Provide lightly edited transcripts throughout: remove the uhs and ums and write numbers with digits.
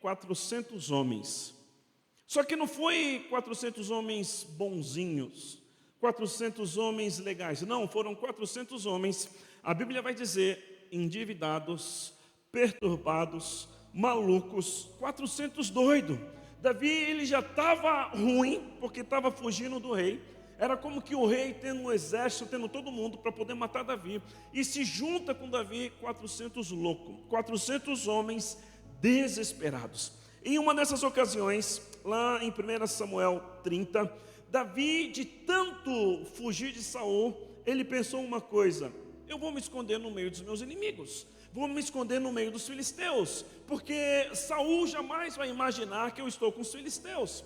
400 homens. Só que não foi 400 homens bonzinhos, 400 homens legais. Não, foram 400 homens, a Bíblia vai dizer, endividados, perturbados, malucos, 400 doidos. Davi, ele já estava ruim, porque estava fugindo do rei. Era como que o rei tendo um exército, tendo todo mundo para poder matar Davi. E se junta com Davi 400 loucos, 400 homens desesperados. Em uma dessas ocasiões, lá em 1 Samuel 30, Davi, de tanto fugir de Saul, ele pensou uma coisa: eu vou me esconder no meio dos meus inimigos, vou me esconder no meio dos filisteus, porque Saul jamais vai imaginar que eu estou com os filisteus.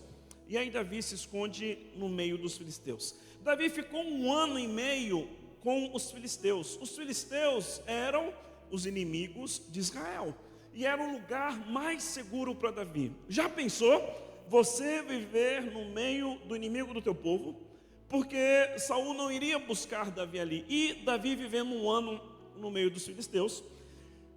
E aí Davi se esconde no meio dos filisteus. Davi ficou 1 ano e meio com os filisteus. Os filisteus eram os inimigos de Israel, e era o lugar mais seguro para Davi. Já pensou você viver no meio do inimigo do teu povo? Porque Saul não iria buscar Davi ali. E Davi vivendo 1 ano no meio dos filisteus.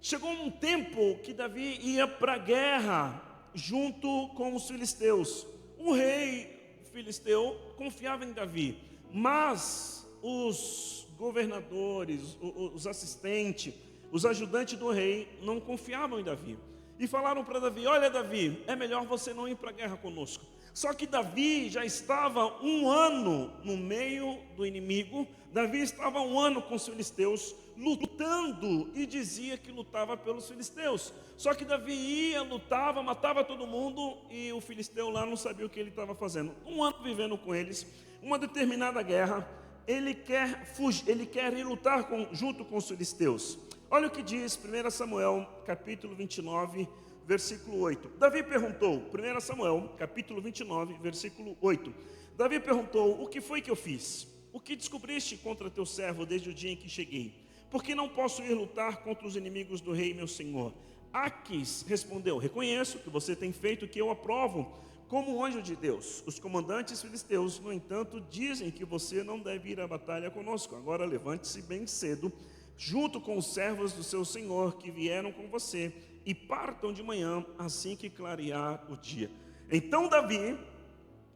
Chegou um tempo que Davi ia para a guerra junto com os filisteus. O rei filisteu confiava em Davi, mas os governadores, os assistentes, os ajudantes do rei não confiavam em Davi. E falaram para Davi: olha Davi, é melhor você não ir para a guerra conosco. Só que Davi já estava 1 ano no meio do inimigo. Davi estava 1 ano com os filisteus, lutando, e dizia que lutava pelos filisteus. Só que Davi ia, lutava, matava todo mundo, e o filisteu lá não sabia o que ele estava fazendo. 1 ano vivendo com eles, uma determinada guerra, ele quer fugir, ele quer ir lutar junto com os filisteus. Olha o que diz 1 Samuel, capítulo 29, versículo 8. Davi perguntou, 1 Samuel, capítulo 29, versículo 8. Davi perguntou: o que foi que eu fiz? O que descobriste contra teu servo desde o dia em que cheguei? Porque não posso ir lutar contra os inimigos do rei, meu senhor. Aquis respondeu: reconheço que você tem feito o que eu aprovo, como um anjo de Deus. Os comandantes filisteus, no entanto, dizem que você não deve ir à batalha conosco. Agora levante-se bem cedo, junto com os servos do seu senhor que vieram com você, e partam de manhã assim que clarear o dia. Então Davi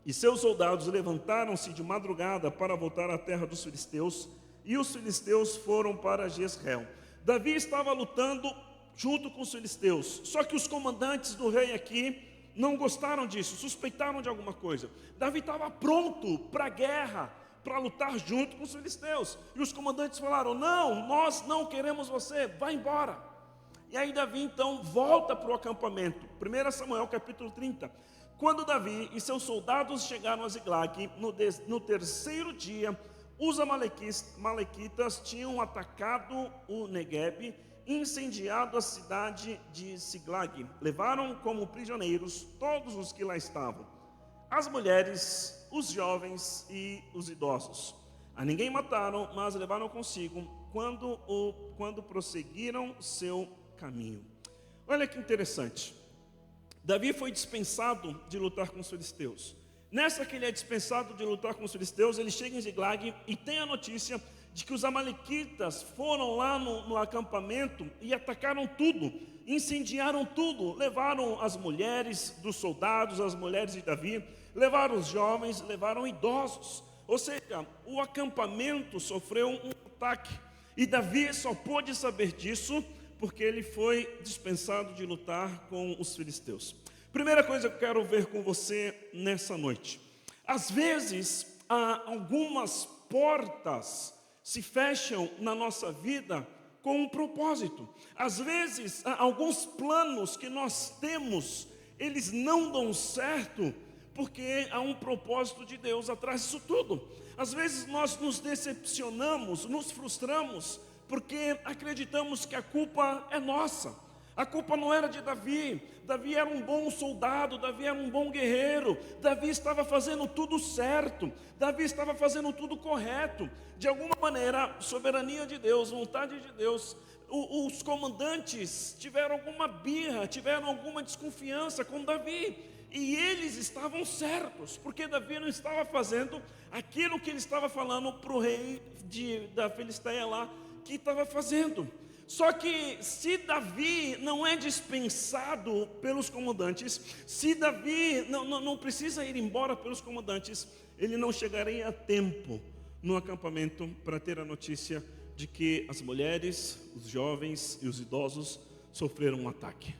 e seus soldados levantaram-se de madrugada para voltar à terra dos filisteus, e os filisteus foram para Jezreel. Davi estava lutando junto com os filisteus, só que os comandantes do rei aqui não gostaram disso, suspeitaram de alguma coisa. Davi estava pronto para a guerra, para lutar junto com os filisteus, e os comandantes falaram: não, nós não queremos você, vá embora. E aí Davi então volta para o acampamento. 1 Samuel capítulo 30. Quando Davi e seus soldados chegaram a Ziglag, no terceiro dia, os amalequitas tinham atacado o Neguebe, incendiado a cidade de Ziglag. Levaram como prisioneiros todos os que lá estavam, as mulheres, os jovens e os idosos. A ninguém mataram, mas levaram consigo quando prosseguiram seu caminho. Olha que interessante. Davi foi dispensado de lutar com os filisteus. Nessa que ele é dispensado de lutar com os filisteus, ele chega em Ziglag e tem a notícia de que os amalequitas foram lá no acampamento e atacaram tudo, incendiaram tudo, levaram as mulheres dos soldados, as mulheres de Davi, levaram os jovens, levaram idosos. Ou seja, o acampamento sofreu um ataque, e Davi só pôde saber disso porque ele foi dispensado de lutar com os filisteus. Primeira coisa que eu quero ver com você nessa noite: às vezes algumas portas se fecham na nossa vida com um propósito. Às vezes alguns planos que nós temos, eles não dão certo porque há um propósito de Deus atrás disso tudo. Às vezes nós nos decepcionamos, nos frustramos, porque acreditamos que a culpa é nossa. A culpa não era de Davi. Davi era um bom soldado, Davi era um bom guerreiro, Davi estava fazendo tudo certo, Davi estava fazendo tudo correto. De alguma maneira, soberania de Deus, vontade de Deus, os comandantes tiveram alguma birra, tiveram alguma desconfiança com Davi, e eles estavam certos, porque Davi não estava fazendo aquilo que ele estava falando para o rei da Filisteia lá, que estava fazendo. Só que se Davi não é dispensado pelos comandantes, se Davi não precisa ir embora pelos comandantes, ele não chegaria a tempo no acampamento para ter a notícia de que as mulheres, os jovens e os idosos sofreram um ataque.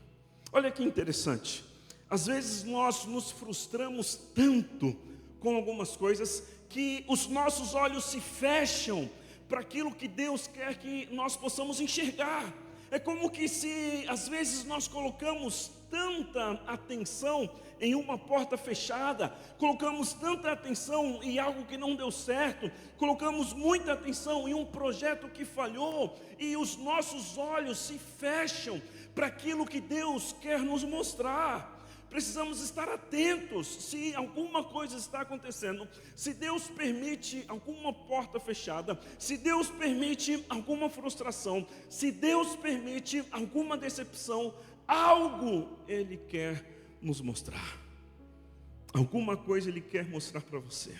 Olha que interessante. Às vezes nós nos frustramos tanto com algumas coisas que os nossos olhos se fecham para aquilo que Deus quer que nós possamos enxergar. É como que se às vezes nós colocamos tanta atenção em uma porta fechada, colocamos tanta atenção em algo que não deu certo, colocamos muita atenção em um projeto que falhou, e os nossos olhos se fecham para aquilo que Deus quer nos mostrar. Precisamos estar atentos se alguma coisa está acontecendo, se Deus permite alguma porta fechada, se Deus permite alguma frustração, se Deus permite alguma decepção, algo Ele quer nos mostrar. Alguma coisa Ele quer mostrar para você.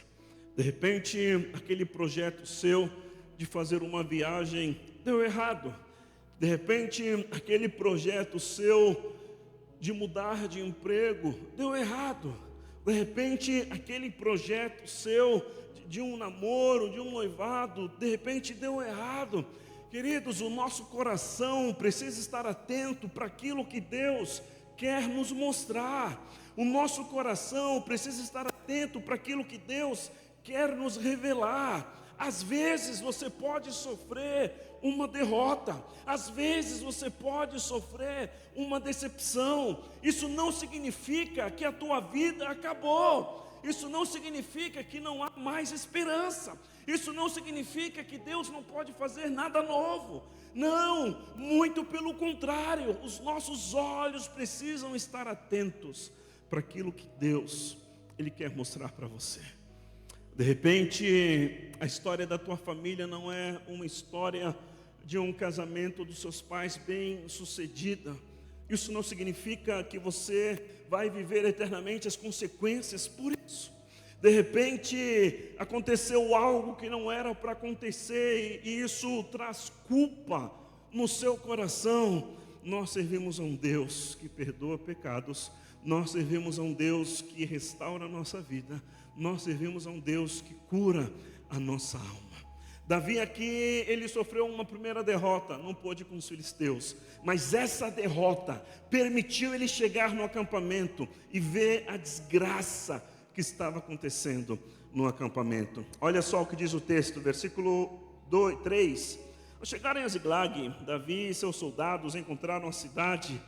De repente, aquele projeto seu de fazer uma viagem deu errado. De repente, aquele projeto seu de mudar de emprego deu errado. De repente, aquele projeto seu de um namoro, de um noivado, de repente deu errado. Queridos, o nosso coração precisa estar atento para aquilo que Deus quer nos mostrar. O nosso coração precisa estar atento para aquilo que Deus quer nos revelar. Às vezes você pode sofrer uma derrota, às vezes você pode sofrer uma decepção. Isso não significa que a tua vida acabou, isso não significa que não há mais esperança, isso não significa que Deus não pode fazer nada novo. Não, muito pelo contrário, os nossos olhos precisam estar atentos para aquilo que Deus Ele quer mostrar para você. De repente, a história da tua família não é uma história de um casamento dos seus pais bem sucedida. Isso não significa que você vai viver eternamente as consequências por isso. De repente, aconteceu algo que não era para acontecer e isso traz culpa no seu coração. Nós servimos a um Deus que perdoa pecados. Nós servimos a um Deus que restaura a nossa vida. Nós servimos a um Deus que cura a nossa alma. Davi aqui, ele sofreu uma primeira derrota, não pôde com os filisteus, mas essa derrota permitiu ele chegar no acampamento e ver a desgraça que estava acontecendo no acampamento. Olha só o que diz o texto, versículo 3. Ao chegarem a Ziglag, Davi e seus soldados encontraram a cidade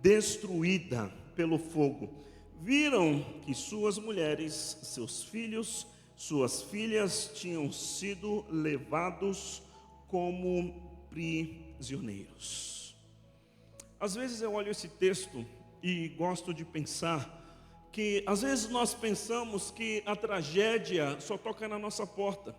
destruída pelo fogo. Viram que suas mulheres, seus filhos, suas filhas tinham sido levados como prisioneiros. Às vezes eu olho esse texto e gosto de pensar que às vezes nós pensamos que a tragédia só toca na nossa porta.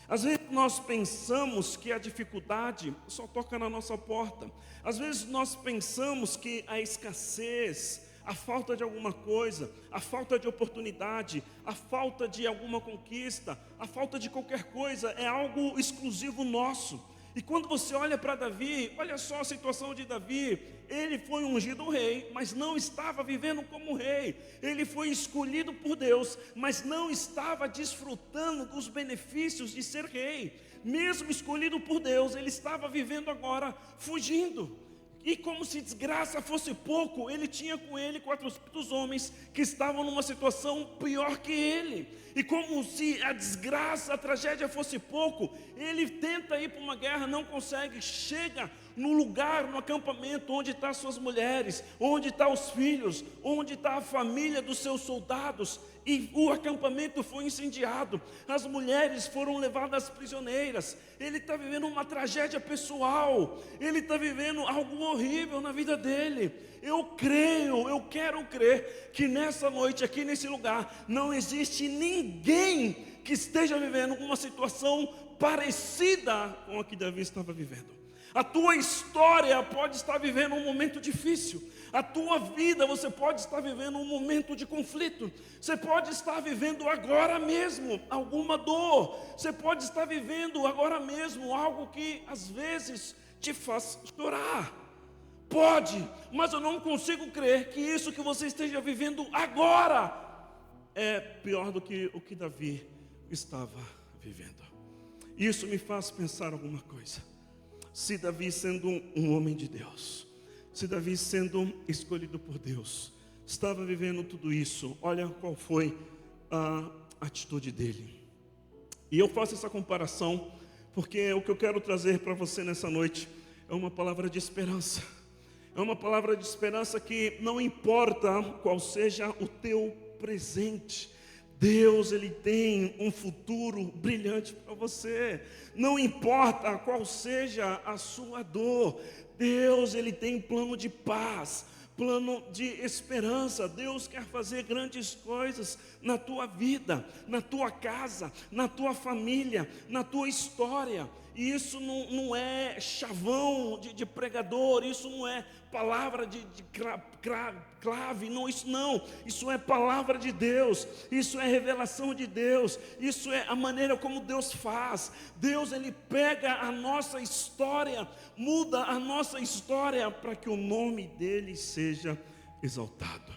Às vezes nós pensamos que a dificuldade só toca na nossa porta. Às vezes nós pensamos que a escassez, a falta de alguma coisa, a falta de oportunidade, a falta de alguma conquista, a falta de qualquer coisa é algo exclusivo nosso. E quando você olha para Davi, olha só a situação de Davi. Ele foi ungido rei, mas não estava vivendo como rei. Ele foi escolhido por Deus, mas não estava desfrutando dos benefícios de ser rei. Mesmo escolhido por Deus, ele estava vivendo agora fugindo. E como se desgraça fosse pouco, ele tinha com ele 400 homens que estavam numa situação pior que ele. E como se a desgraça, a tragédia fosse pouco, ele tenta ir para uma guerra, não consegue, chega no lugar, no acampamento, onde estão suas mulheres, onde estão os filhos, onde está a família dos seus soldados, e o acampamento foi incendiado, as mulheres foram levadas prisioneiras. Ele está vivendo uma tragédia pessoal, ele está vivendo algo horrível na vida dele. Eu quero crer que nessa noite, aqui nesse lugar, não existe ninguém que esteja vivendo uma situação parecida com a que Davi estava vivendo. A tua história pode estar vivendo um momento difícil. A tua vida, você pode estar vivendo um momento de conflito. Você pode estar vivendo agora mesmo alguma dor. Você pode estar vivendo agora mesmo algo que às vezes te faz chorar. Pode, mas eu não consigo crer que isso que você esteja vivendo agora é pior do que o que Davi estava vivendo. Isso me faz pensar alguma coisa. Se Davi, sendo um homem de Deus, se Davi, sendo escolhido por Deus, estava vivendo tudo isso, olha qual foi a atitude dele. E eu faço essa comparação porque o que eu quero trazer para você nessa noite é uma palavra de esperança. É uma palavra de esperança que não importa qual seja o teu presente, Deus, Ele tem um futuro brilhante para você. Não importa qual seja a sua dor, Deus, Ele tem plano de paz, plano de esperança. Deus quer fazer grandes coisas na tua vida, na tua casa, na tua família, na tua história. E isso não é chavão de pregador, isso não é palavra de clave, não, isso é palavra de Deus, isso é revelação de Deus, isso é a maneira como Deus faz. Deus, Ele pega a nossa história, muda a nossa história para que o nome dEle seja exaltado,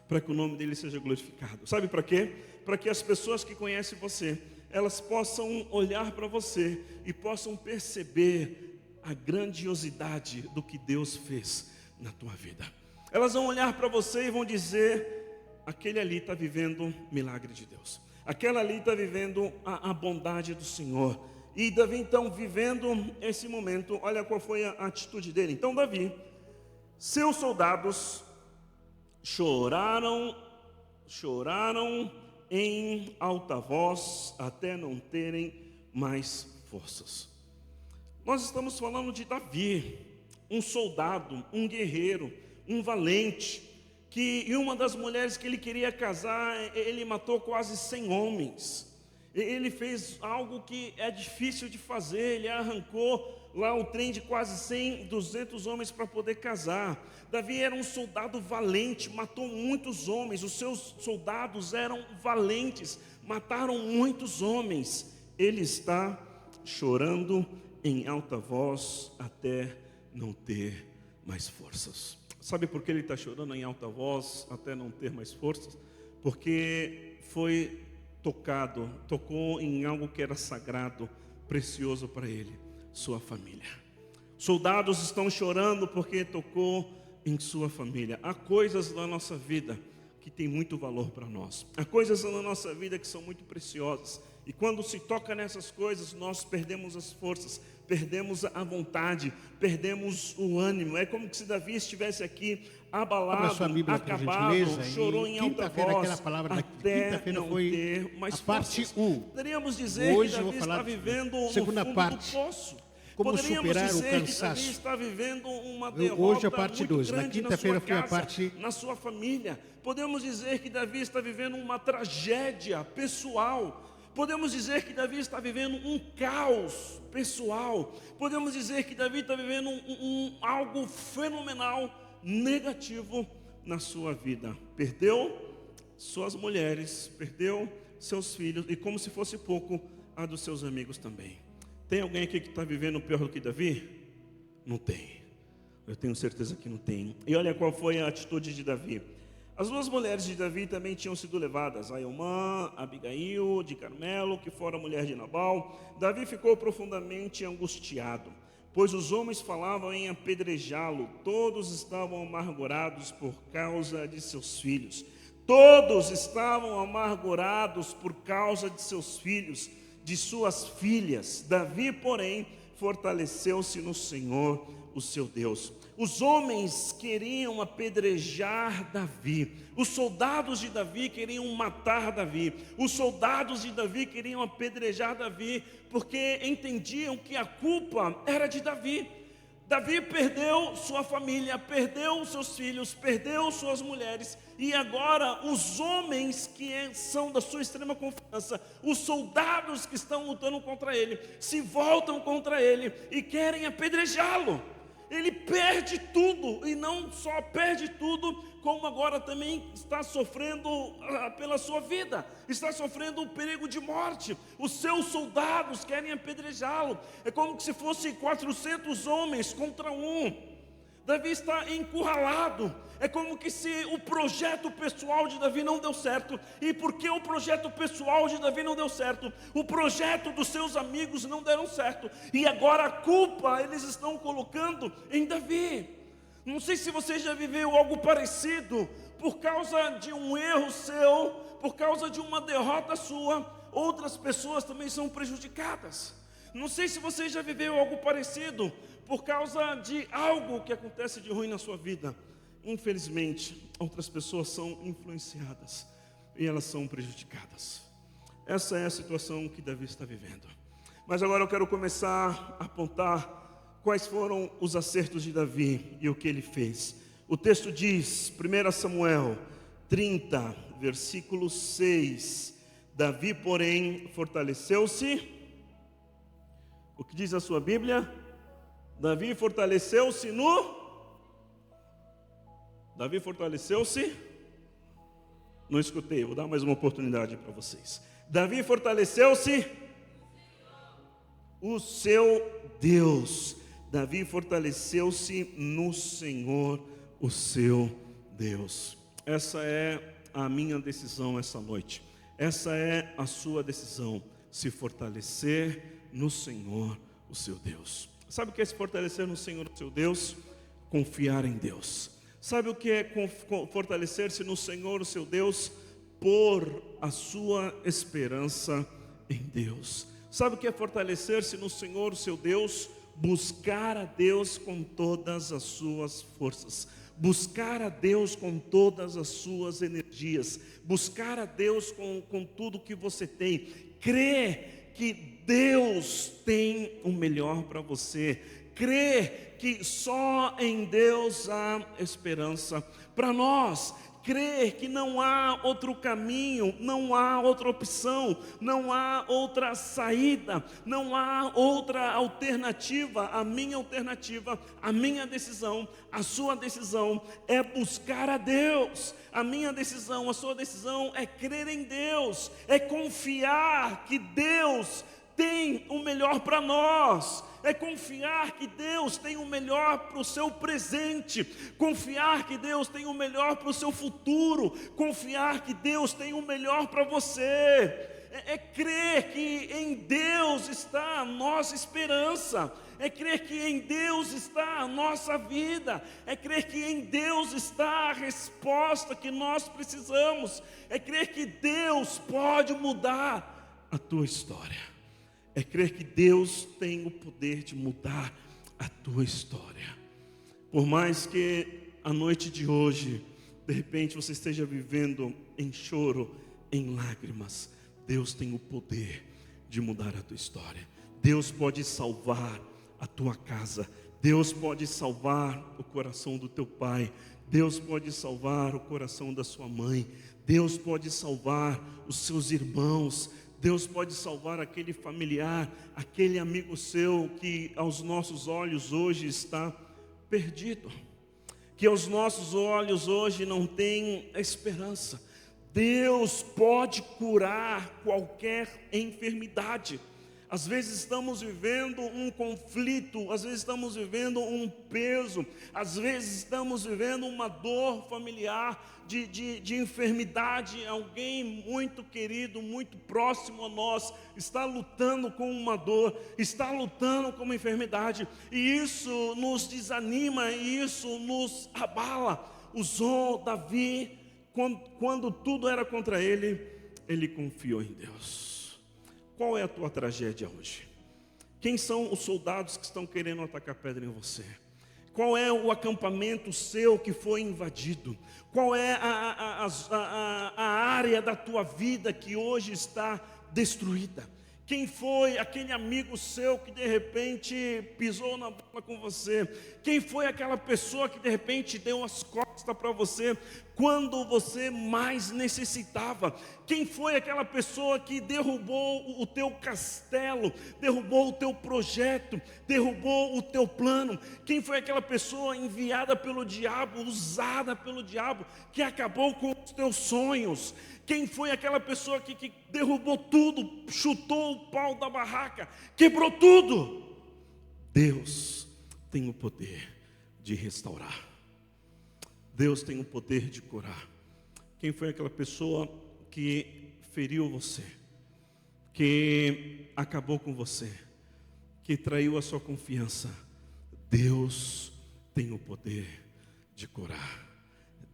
para que o nome dEle seja glorificado. Sabe para quê? Para que as pessoas que conhecem você, elas possam olhar para você e possam perceber a grandiosidade do que Deus fez na tua vida. Elas vão olhar para você e vão dizer: aquele ali está vivendo um milagre de Deus, aquela ali está vivendo a bondade do Senhor. E Davi, então, vivendo esse momento, olha qual foi a atitude dele. Então Davi, seus soldados choraram em alta voz, até não terem mais forças. Nós estamos falando de Davi, um soldado, um guerreiro, um valente, e uma das mulheres que ele queria casar, ele matou quase 100 homens. Ele fez algo que é difícil de fazer, ele arrancou lá o trem de quase 100, 200 homens para poder casar. Davi era um soldado valente, matou muitos homens, os seus soldados eram valentes, mataram muitos homens. Ele está chorando em alta voz até não ter mais forças. Sabe por que ele está chorando em alta voz até não ter mais forças? Porque tocou em algo que era sagrado, precioso para ele, sua família. Soldados estão chorando porque tocou em sua família. Há coisas na nossa vida que tem muito valor para nós. Há coisas na nossa vida que são muito preciosas. E quando se toca nessas coisas, nós perdemos as forças, perdemos a vontade, perdemos o ânimo. É como se Davi estivesse aqui abalado, acabado, chorou em alta voz, até não ter mais forças. Poderíamos dizer que Davi está vivendo no fundo do poço. Poderíamos dizer que Davi está vivendo uma derrota muito grande na sua casa, na sua família. Podemos dizer que Davi está vivendo uma tragédia pessoal. Podemos dizer que Davi está vivendo um caos pessoal. Podemos dizer que Davi está vivendo algo fenomenal, negativo na sua vida. Perdeu suas mulheres, perdeu seus filhos e, como se fosse pouco, a dos seus amigos também. Tem alguém aqui que está vivendo pior do que Davi? Não tem. Eu tenho certeza que não tem. E olha qual foi a atitude de Davi. As duas mulheres de Davi também tinham sido levadas, Ailmã, Abigail, de Carmelo, que fora mulher de Nabal. Davi ficou profundamente angustiado, pois os homens falavam em apedrejá-lo. Todos estavam amargurados por causa de seus filhos. Todos estavam amargurados por causa de seus filhos, de suas filhas. Davi, porém, fortaleceu-se no Senhor, o seu Deus. Os homens queriam apedrejar Davi. Os soldados de Davi queriam matar Davi. Os soldados de Davi queriam apedrejar Davi, porque entendiam que a culpa era de Davi. Davi perdeu sua família, perdeu seus filhos, perdeu suas mulheres, e agora os homens que são da sua extrema confiança, os soldados que estão lutando contra ele, se voltam contra ele e querem apedrejá-lo. ele perde tudo, e não só perde tudo, como agora também está sofrendo pela sua vida, está sofrendo o perigo de morte. Os seus soldados querem apedrejá-lo, é como se fosse 400 homens contra um. Davi está encurralado, é como que se o projeto pessoal de Davi não deu certo. E porque o projeto pessoal de Davi não deu certo, o projeto dos seus amigos não deram certo, e agora a culpa eles estão colocando em Davi. Não sei se você já viveu algo parecido. Por causa de um erro seu, por causa de uma derrota sua, outras pessoas também são prejudicadas. Não sei se você já viveu algo parecido. Por causa de algo que acontece de ruim na sua vida, infelizmente, outras pessoas são influenciadas e elas são prejudicadas. Essa é a situação que Davi está vivendo. Mas agora eu quero começar a apontar quais foram os acertos de Davi e o que ele fez. O texto diz, 1 Samuel 30, versículo 6, Davi, porém, fortaleceu-se. O que diz a sua Bíblia? Davi fortaleceu-se Davi fortaleceu-se. Não escutei, vou dar mais uma oportunidade para vocês. Davi fortaleceu-se. O seu Deus. Davi fortaleceu-se no Senhor, o seu Deus. Essa é a minha decisão essa noite. Essa é a sua decisão. Se fortalecer no Senhor, o seu Deus. Sabe o que é se fortalecer no Senhor, o seu Deus? Confiar em Deus. Sabe o que é fortalecer-se no Senhor, o seu Deus? Pôr a sua esperança em Deus. Sabe o que é fortalecer-se no Senhor, o seu Deus? Buscar a Deus com todas as suas forças. Buscar a Deus com todas as suas energias. Buscar a Deus com tudo que você tem. Crer que Deus tem o melhor para você. Crer que só em Deus há esperança para nós. Crer que não há outro caminho, não há outra opção, não há outra saída, não há outra alternativa. A minha alternativa, a minha decisão, a sua decisão é buscar a Deus. A minha decisão, a sua decisão é crer em Deus, é confiar que Deus tem o melhor para nós, é confiar que Deus tem o melhor para o seu presente, confiar que Deus tem o melhor para o seu futuro, confiar que Deus tem o melhor para você, é crer que em Deus está a nossa esperança, é crer que em Deus está a nossa vida, é crer que em Deus está a resposta que nós precisamos, é crer que Deus pode mudar a tua história. É crer que Deus tem o poder de mudar a tua história. Por mais que a noite de hoje, de repente você esteja vivendo em choro, em lágrimas, Deus tem o poder de mudar a tua história. Deus pode salvar a tua casa. Deus pode salvar o coração do teu pai. Deus pode salvar o coração da sua mãe. Deus pode salvar os seus irmãos. Deus pode salvar aquele familiar, aquele amigo seu que aos nossos olhos hoje está perdido, que aos nossos olhos hoje não tem esperança. Deus pode curar qualquer enfermidade. Às vezes estamos vivendo um conflito, às vezes estamos vivendo um peso, às vezes estamos vivendo uma dor familiar, de enfermidade. Alguém muito querido, muito próximo a nós, está lutando com uma dor, está lutando com uma enfermidade, e isso nos desanima, e isso nos abala. Usou Davi, quando tudo era contra ele, ele confiou em Deus. Qual é a tua tragédia hoje? Quem são os soldados que estão querendo atacar pedra em você? Qual é o acampamento seu que foi invadido? Qual é a área da tua vida que hoje está destruída? Quem foi aquele amigo seu que de repente pisou na bola com você? Quem foi aquela pessoa que de repente deu as costas para você? quando você mais necessitava. Quem foi aquela pessoa que derrubou o teu castelo, derrubou o teu projeto, derrubou o teu plano? Quem foi aquela pessoa enviada pelo diabo, usada pelo diabo, que acabou com os teus sonhos? Quem foi aquela pessoa que derrubou tudo, chutou o pau da barraca, quebrou tudo? Deus tem o poder de restaurar. Deus tem o poder de curar. Quem foi aquela pessoa que feriu você, que acabou com você, que traiu a sua confiança? Deus tem o poder de curar.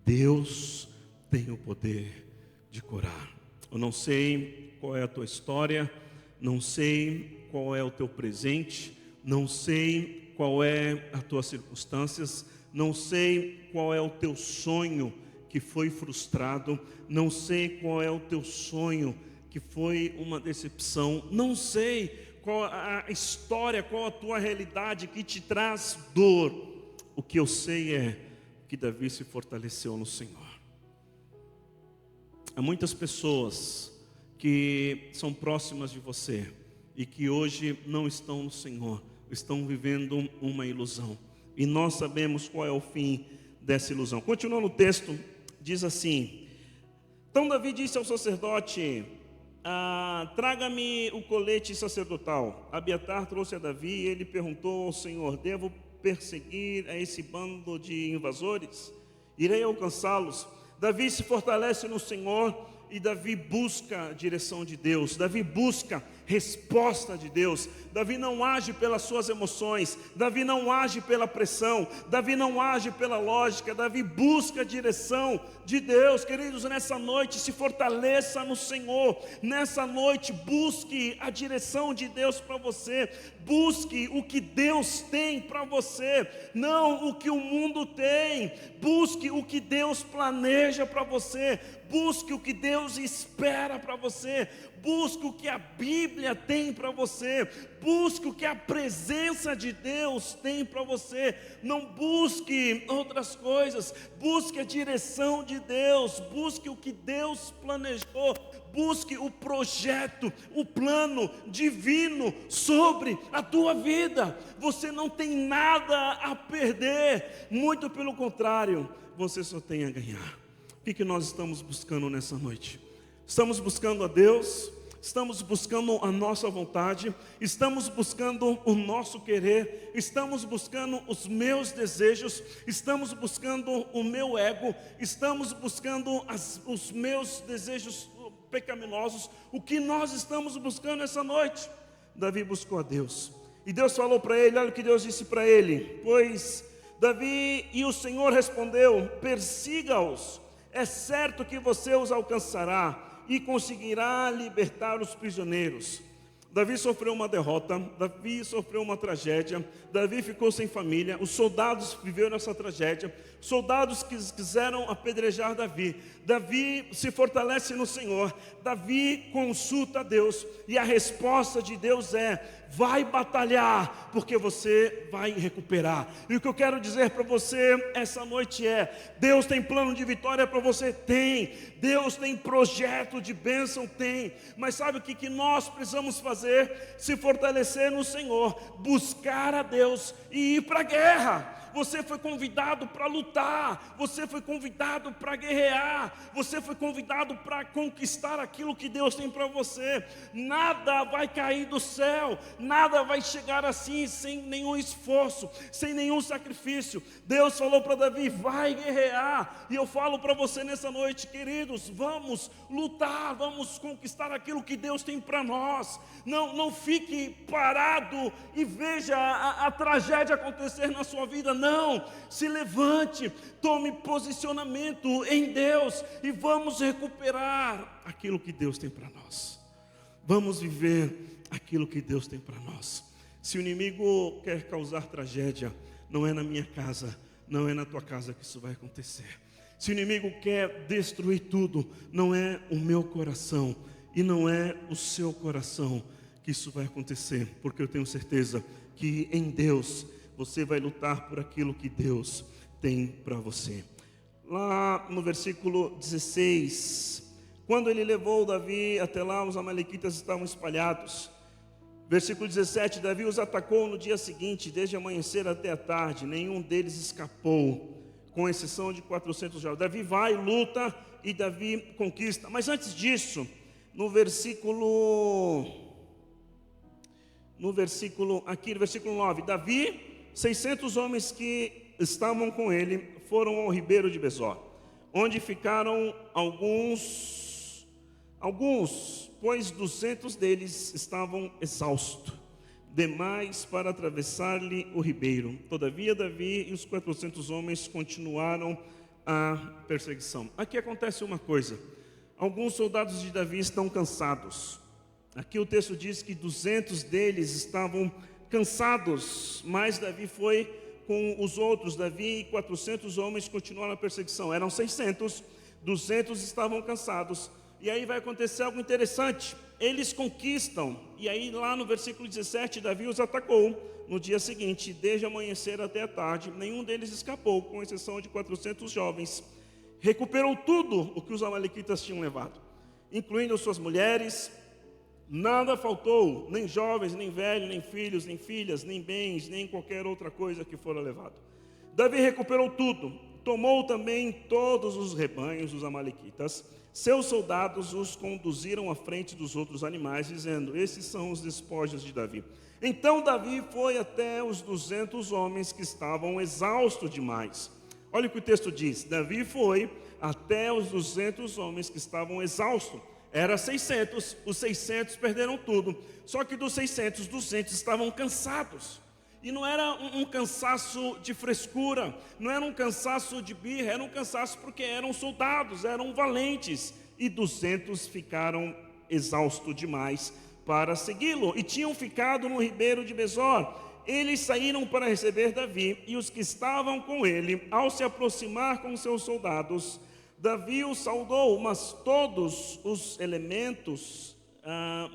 Deus tem o poder de curar. Eu não sei qual é a tua história, não sei qual é o teu presente, não sei qual é as tuas circunstâncias, não sei qual é o teu sonho que foi frustrado, não sei qual é o teu sonho que foi uma decepção, não sei qual a história, qual a tua realidade que te traz dor. O que eu sei é que Davi se fortaleceu no Senhor. Há muitas pessoas que são próximas de você e que hoje não estão no Senhor, estão vivendo uma ilusão. E nós sabemos qual é o fim dessa ilusão. Continuando o texto, diz assim: então Davi disse ao sacerdote: traga-me o colete sacerdotal. Abiatar trouxe a Davi e ele perguntou ao Senhor: devo perseguir a esse bando de invasores? Irei alcançá-los? Davi se fortalece no Senhor e Davi busca a direção de Deus. Davi busca resposta de Deus. Davi não age pelas suas emoções, Davi não age pela pressão, Davi não age pela lógica, Davi busca a direção de Deus. Queridos, nessa noite se fortaleça no Senhor, nessa noite busque a direção de Deus para você, busque o que Deus tem para você, não o que o mundo tem. Busque o que Deus planeja para você, busque o que Deus espera para você, busque o que a Bíblia tem para você, busque o que a presença de Deus tem para você. Não busque outras coisas, busque a direção de Deus, busque o que Deus planejou, busque o projeto, o plano divino sobre a tua vida. Você não tem nada a perder, muito pelo contrário, você só tem a ganhar. O que nós estamos buscando nessa noite? Estamos buscando a Deus, estamos buscando a nossa vontade, estamos buscando o nosso querer, estamos buscando os meus desejos, estamos buscando o meu ego, estamos buscando os meus desejos pecaminosos. O que nós estamos buscando essa noite? Davi buscou a Deus, e Deus falou para ele, olha o que Deus disse para ele: pois Davi, e o Senhor respondeu: persiga-os, é certo que você os alcançará e conseguirá libertar os prisioneiros. Davi sofreu uma derrota, Davi sofreu uma tragédia, Davi ficou sem família, os soldados viveram essa tragédia, soldados que quiseram apedrejar Davi. Davi se fortalece no Senhor, Davi consulta a Deus, e a resposta de Deus é: vai batalhar, porque você vai recuperar. E o que eu quero dizer para você essa noite é: Deus tem plano de vitória para você? Tem. Deus tem projeto de bênção? Tem. Mas sabe o que nós precisamos fazer? Se fortalecer no Senhor, buscar a Deus e ir para a guerra. Você foi convidado para lutar, você foi convidado para guerrear, você foi convidado para conquistar aquilo que Deus tem para você. Nada vai cair do céu, nada vai chegar assim sem nenhum esforço, sem nenhum sacrifício. Deus falou para Davi: vai guerrear. E eu falo para você nessa noite, queridos, vamos lutar, vamos conquistar aquilo que Deus tem para nós. Não fique parado e veja a tragédia acontecer na sua vida. Não, se levante, tome posicionamento em Deus e vamos recuperar aquilo que Deus tem para nós. Vamos viver aquilo que Deus tem para nós. Se o inimigo quer causar tragédia, não é na minha casa, não é na tua casa que isso vai acontecer. Se o inimigo quer destruir tudo, não é o meu coração e não é o seu coração que isso vai acontecer, porque eu tenho certeza que em Deus você vai lutar por aquilo que Deus tem para você. lá no versículo 16. Quando ele levou Davi até lá, os amalequitas estavam espalhados. Versículo 17, Davi os atacou no dia seguinte, desde amanhecer até a tarde, nenhum deles escapou, com exceção de 400 jovens. Davi vai, luta e Davi conquista. Mas antes disso, no versículo 9, Davi, 600 homens que estavam com ele, foram ao ribeiro de Besor, onde ficaram alguns, pois 200 deles estavam exaustos, demais para atravessar-lhe o ribeiro. Todavia Davi e os 400 homens continuaram a perseguição. Aqui acontece uma coisa: alguns soldados de Davi estão cansados. Aqui o texto diz que 200 deles estavam cansados, mas Davi foi com os outros. Davi e 400 homens continuaram a perseguição. Eram 600, 200 estavam cansados. E aí vai acontecer algo interessante. Eles conquistam. E aí lá no versículo 17, Davi os atacou no dia seguinte, desde amanhecer até a tarde. Nenhum deles escapou, com exceção de 400 jovens. Recuperou tudo o que os amalequitas tinham levado, incluindo suas mulheres. Nada faltou, nem jovens, nem velhos, nem filhos, nem filhas, nem bens, nem qualquer outra coisa que fora levado. Davi recuperou tudo, tomou também todos os rebanhos dos amalequitas. Seus soldados os conduziram à frente dos outros animais, dizendo: esses são os despojos de Davi. Então Davi foi até os 200 homens que estavam exaustos demais. Olha o que o texto diz: Davi foi até os 200 homens que estavam exaustos. Era 600, os 600 perderam tudo. Só que dos 600, 200 estavam cansados. E não era um cansaço de frescura, não era um cansaço de birra, era um cansaço porque eram soldados, eram valentes. E 200 ficaram exaustos demais para segui-lo. E tinham ficado no ribeiro de Besor. Eles saíram para receber Davi, e os que estavam com ele, ao se aproximar com seus soldados, Davi os saudou, mas todos os elementos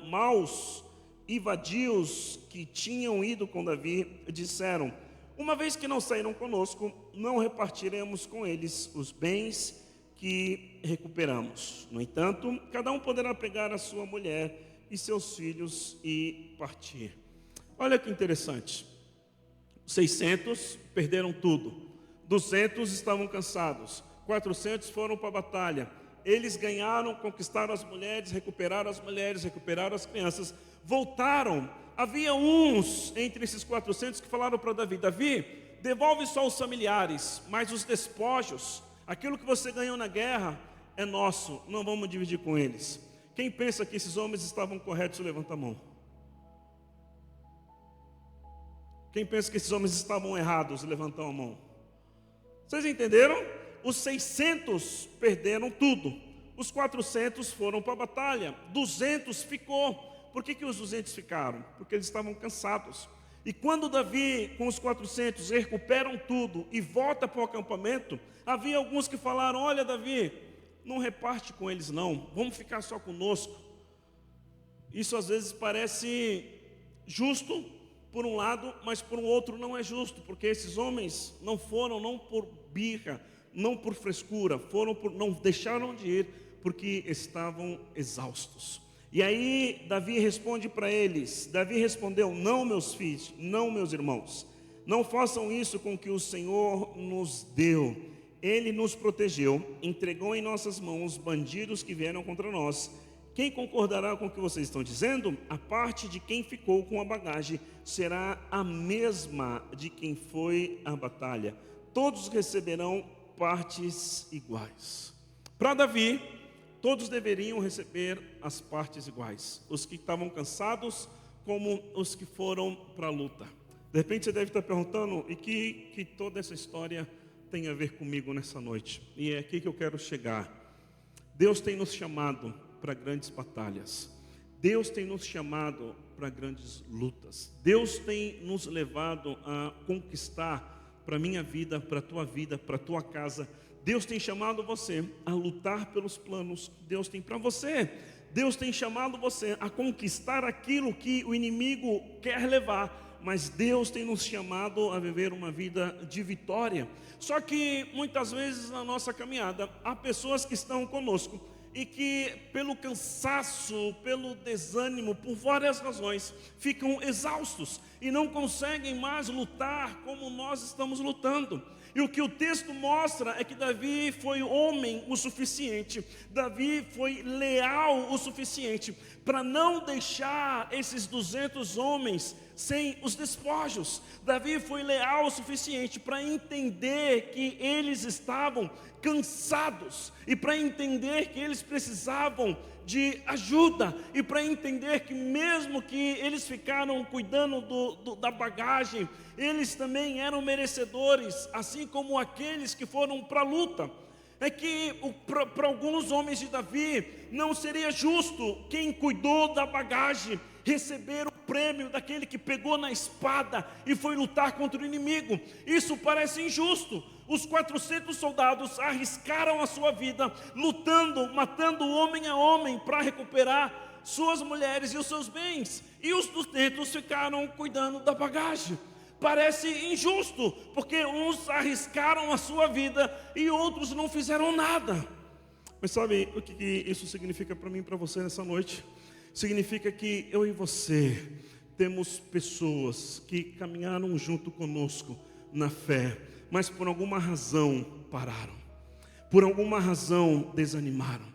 maus e vadios que tinham ido com Davi disseram: uma vez que não saíram conosco, não repartiremos com eles os bens que recuperamos. No entanto, cada um poderá pegar a sua mulher e seus filhos e partir. Olha que interessante. 600 perderam tudo, 200 estavam cansados, 400 foram para a batalha. Eles ganharam, conquistaram as mulheres, recuperaram as crianças, voltaram. Havia uns entre esses 400 que falaram para Davi: Davi, devolve só os familiares, mas os despojos, aquilo que você ganhou na guerra, é nosso, não vamos dividir com eles. Quem pensa que esses homens estavam corretos, levanta a mão. Quem pensa que esses homens estavam errados, levanta a mão. Vocês entenderam? Os 600 perderam tudo, os 400 foram para a batalha, 200 ficou. Por que os 200 ficaram? Porque eles estavam cansados. E quando Davi com os 400 recuperam tudo e volta para o acampamento, havia alguns que falaram: olha Davi, não reparte com eles não, vamos ficar só conosco. Isso às vezes parece justo por um lado, mas por um outro não é justo, porque esses homens não foram não por birra, não por frescura, não deixaram de ir porque estavam exaustos. E aí Davi responde para eles. Davi respondeu: não, meus filhos, não, meus irmãos, não façam isso com que o Senhor nos deu. Ele nos protegeu, entregou em nossas mãos bandidos que vieram contra nós. Quem concordará com o que vocês estão dizendo? A parte de quem ficou com a bagagem será a mesma de quem foi à batalha. Todos receberão partes iguais. Para Davi, todos deveriam receber as partes iguais, os que estavam cansados como os que foram para a luta. De repente você deve estar perguntando: e que toda essa história tem a ver comigo nessa noite? E é aqui que eu quero chegar. Deus tem nos chamado para grandes batalhas, Deus tem nos chamado para grandes lutas, Deus tem nos levado a conquistar para a minha vida, para a tua vida, para a tua casa. Deus tem chamado você a lutar pelos planos que Deus tem para você. Deus tem chamado você a conquistar aquilo que o inimigo quer levar, mas Deus tem nos chamado a viver uma vida de vitória. Só que muitas vezes na nossa caminhada há pessoas que estão conosco e que pelo cansaço, pelo desânimo, por várias razões, ficam exaustos e não conseguem mais lutar como nós estamos lutando. E o que o texto mostra é que Davi foi homem o suficiente, Davi foi leal o suficiente para não deixar esses 200 homens sem os despojos. Davi foi leal o suficiente para entender que eles estavam cansados e para entender que eles precisavam de ajuda e para entender que mesmo que eles ficaram cuidando da bagagem, eles também eram merecedores, assim como aqueles que foram para a luta. É que para alguns homens de Davi não seria justo quem cuidou da bagagem receber o prêmio daquele que pegou na espada e foi lutar contra o inimigo. Isso parece injusto. Os 400 soldados arriscaram a sua vida, lutando, matando homem a homem para recuperar suas mulheres e os seus bens. E os 200 ficaram cuidando da bagagem. Parece injusto, porque uns arriscaram a sua vida e outros não fizeram nada. Mas sabe o que isso significa para mim e para você nessa noite? Significa que eu e você temos pessoas que caminharam junto conosco na fé, mas por alguma razão pararam, por alguma razão desanimaram.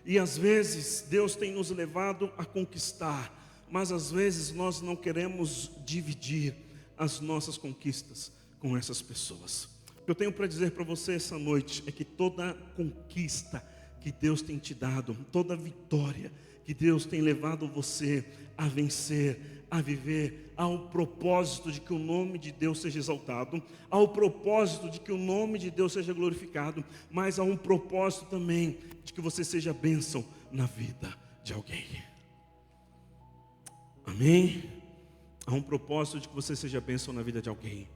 E às vezes Deus tem nos levado a conquistar, mas às vezes nós não queremos dividir as nossas conquistas com essas pessoas. O que eu tenho para dizer para você essa noite é que toda conquista que Deus tem te dado, toda vitória que Deus tem levado você a vencer, a viver, ao propósito de que o nome de Deus seja exaltado, ao propósito de que o nome de Deus seja glorificado, mas há um propósito também de que você seja bênção na vida de alguém. Amém? Há um propósito de que você seja bênção na vida de alguém.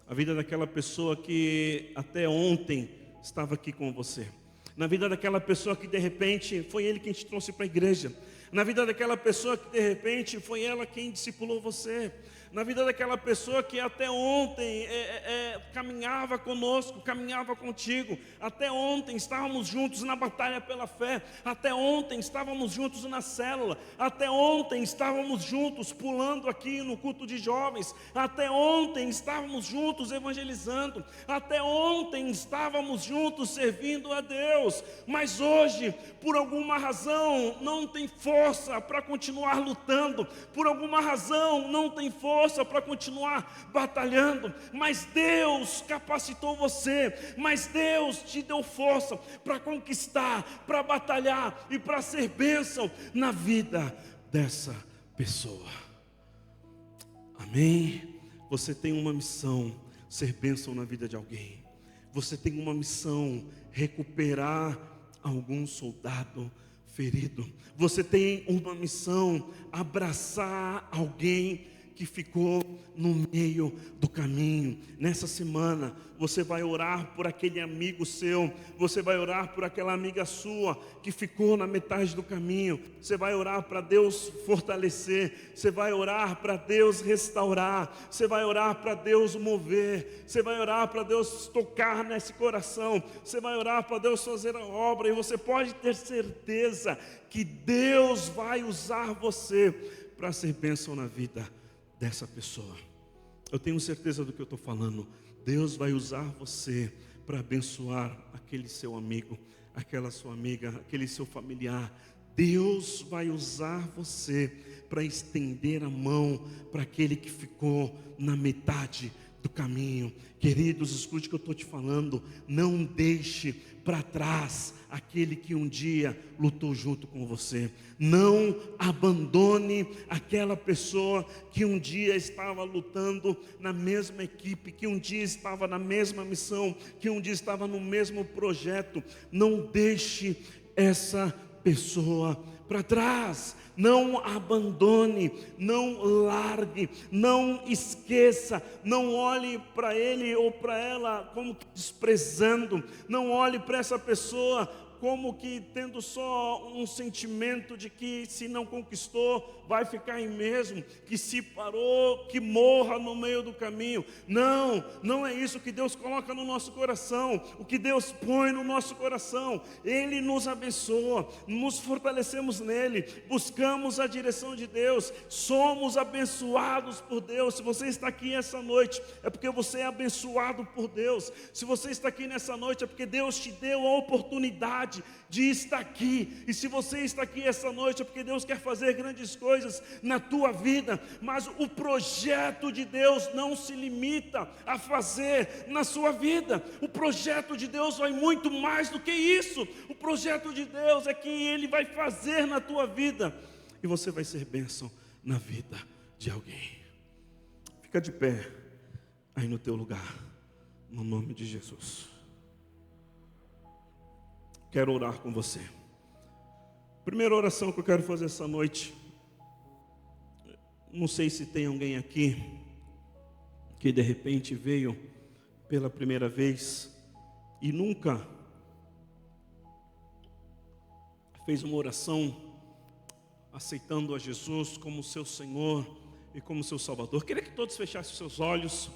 A vida daquela pessoa que até ontem estava aqui com você. Na vida daquela pessoa que de repente foi ele quem te trouxe para a igreja. Na vida daquela pessoa que de repente foi ela quem discipulou você. Na vida daquela pessoa que até ontem caminhava conosco, caminhava contigo. Até ontem estávamos juntos na batalha pela fé. Até ontem estávamos juntos na célula. Até ontem estávamos juntos pulando aqui no culto de jovens. Até ontem estávamos juntos evangelizando. Até ontem estávamos juntos servindo a Deus. Mas hoje, por alguma razão, não tem força para continuar lutando. Por alguma razão, não tem força para continuar batalhando, mas Deus capacitou você, mas Deus te deu força para conquistar, para batalhar e para ser bênção na vida dessa pessoa. Amém? Você tem uma missão, ser bênção na vida de alguém. Você tem uma missão, recuperar algum soldado ferido. Você tem uma missão, abraçar alguém que ficou no meio do caminho. Nessa semana, você vai orar por aquele amigo seu, você vai orar por aquela amiga sua que ficou na metade do caminho. Você vai orar para Deus fortalecer, você vai orar para Deus restaurar, você vai orar para Deus mover, você vai orar para Deus tocar nesse coração, você vai orar para Deus fazer a obra, e você pode ter certeza que Deus vai usar você para ser bênção na vida dessa pessoa. Eu tenho certeza do que eu estou falando. Deus vai usar você para abençoar aquele seu amigo, aquela sua amiga, aquele seu familiar. Deus vai usar você para estender a mão para aquele que ficou na metade do caminho. Queridos, escute o que eu estou te falando. Não deixe para trás aquele que um dia lutou junto com você. Não abandone aquela pessoa que um dia estava lutando na mesma equipe, que um dia estava na mesma missão, que um dia estava no mesmo projeto. Não deixe essa pessoa para trás. Não abandone, não largue, não esqueça, não olhe para ele ou para ela como desprezando, não olhe para essa pessoa como que tendo só um sentimento de que se não conquistou, vai ficar aí mesmo, que se parou, que morra no meio do caminho. Não, não é isso que Deus coloca no nosso coração, o que Deus põe no nosso coração. Ele nos abençoa, nos fortalecemos nele, buscamos a direção de Deus, somos abençoados por Deus. Se você está aqui essa noite, é porque você é abençoado por Deus. Se você está aqui nessa noite, é porque Deus te deu a oportunidade de estar aqui. E se você está aqui essa noite, é porque Deus quer fazer grandes coisas na tua vida. Mas o projeto de Deus não se limita a fazer na sua vida. O projeto de Deus vai muito mais do que isso. O projeto de Deus é que Ele vai fazer na tua vida, e você vai ser bênção na vida de alguém. Fica de pé aí no teu lugar, no nome de Jesus. Quero orar com você. Primeira oração que eu quero fazer essa noite. Não sei se tem alguém aqui que de repente veio pela primeira vez e nunca fez uma oração aceitando a Jesus como seu Senhor e como seu Salvador. Queria que todos fechassem os seus olhos.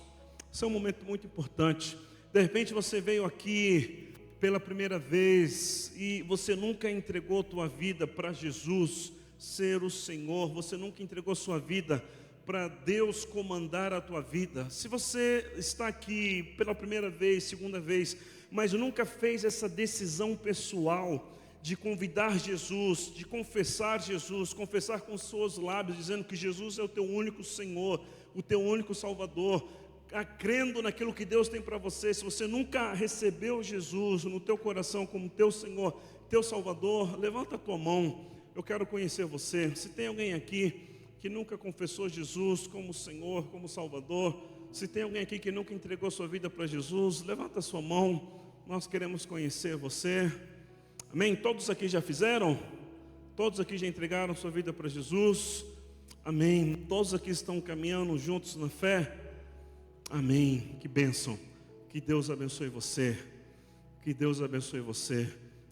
Esse é um momento muito importante. De repente você veio aqui pela primeira vez e você nunca entregou tua vida para Jesus ser o Senhor. Você nunca entregou sua vida para Deus comandar a tua vida. Se você está aqui pela primeira vez, segunda vez, mas nunca fez essa decisão pessoal de convidar Jesus, de confessar Jesus, confessar com os seus lábios, dizendo que Jesus é o teu único Senhor, o teu único Salvador, crendo naquilo que Deus tem para você. Se você nunca recebeu Jesus no teu coração como teu Senhor, teu Salvador, levanta a tua mão, eu quero conhecer você. Se tem alguém aqui que nunca confessou Jesus como Senhor, como Salvador, se tem alguém aqui que nunca entregou sua vida para Jesus, levanta a sua mão, nós queremos conhecer você. Amém? Todos aqui já fizeram? Todos aqui já entregaram sua vida para Jesus? Amém? Todos aqui estão caminhando juntos na fé? Amém? Que bênção. Que Deus abençoe você. Que Deus abençoe você.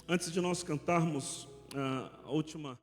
Antes de nós cantarmos a última